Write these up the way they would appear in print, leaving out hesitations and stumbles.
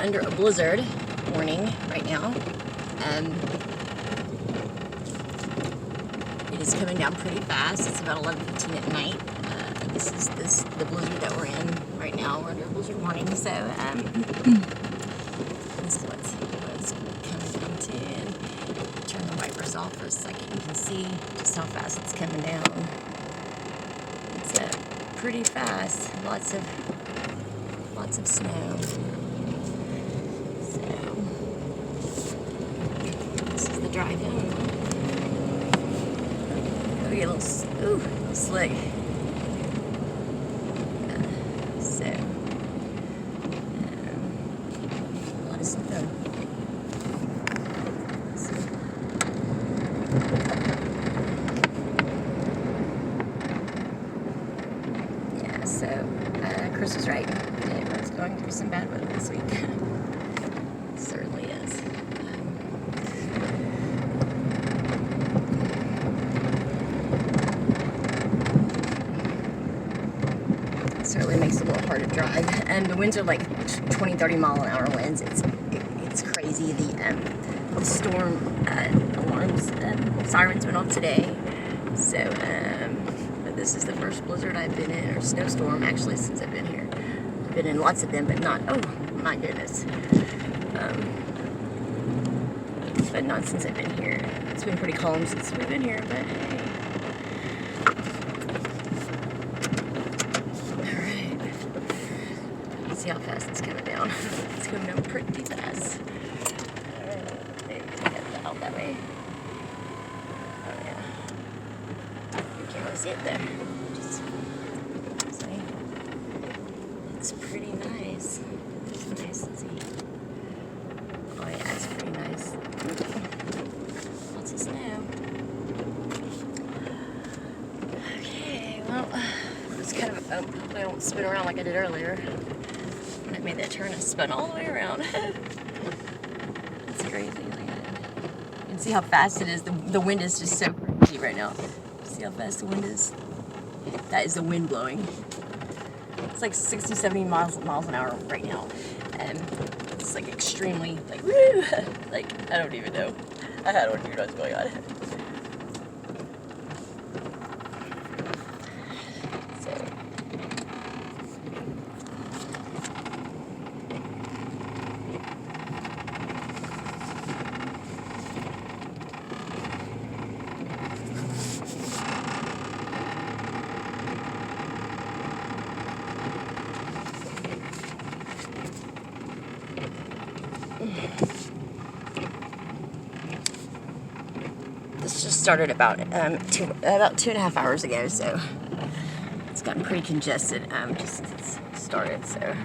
under a blizzard warning right now. It is coming down pretty fast. It's about 11:15 at night. This is the blizzard that we're in right now. We're under a blizzard warning, so this is what's coming down to. And turn the wipers off for a second. You can see just how fast it's coming down. It's pretty fast. Lots of snow. So this is the drive home. Oh, get a little slick. So a lot of snow. Yeah, so Chris was right. It was going through some bad weather this week. It certainly is. Certainly makes it a little hard to drive, and the winds are like 20-30 mile an hour winds. It's crazy. The storm alarms sirens went off today. So but this is the first blizzard I've been in, or snowstorm actually, since I've been here. I've been in lots of them, but not, oh my goodness, but not since I've been here. It's been pretty calm since we've been here, but hey. See how fast it's coming down. It's coming down pretty fast. Maybe we can get out that way. Oh yeah. You can't really see it there. Just see. It's pretty nice. It's nice to see. Oh yeah, it's pretty nice. Lots of snow. Okay, well, it's kind of hopefully I won't spin around like I did earlier. I made that turn and spun all the way around. It's crazy. Look at it. You can see how fast it is. The wind is just so crazy right now. See how fast the wind is? That is the wind blowing. It's like 60-70 miles an hour right now. And it's like extremely, like, woo! Like, I don't even know. I don't even know what's going on. This just started about 2.5 hours ago, so it's gotten pretty congested just since it started. So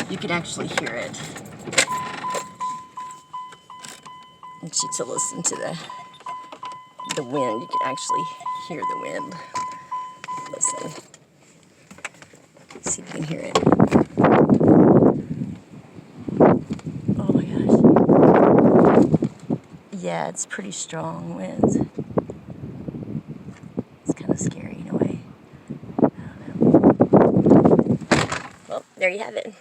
you can actually hear it. And to listen to the wind, you can actually hear the wind. Listen. See if you can hear it. Yeah, it's pretty strong winds. It's kind of scary in a way. I don't know. Well, there you have it.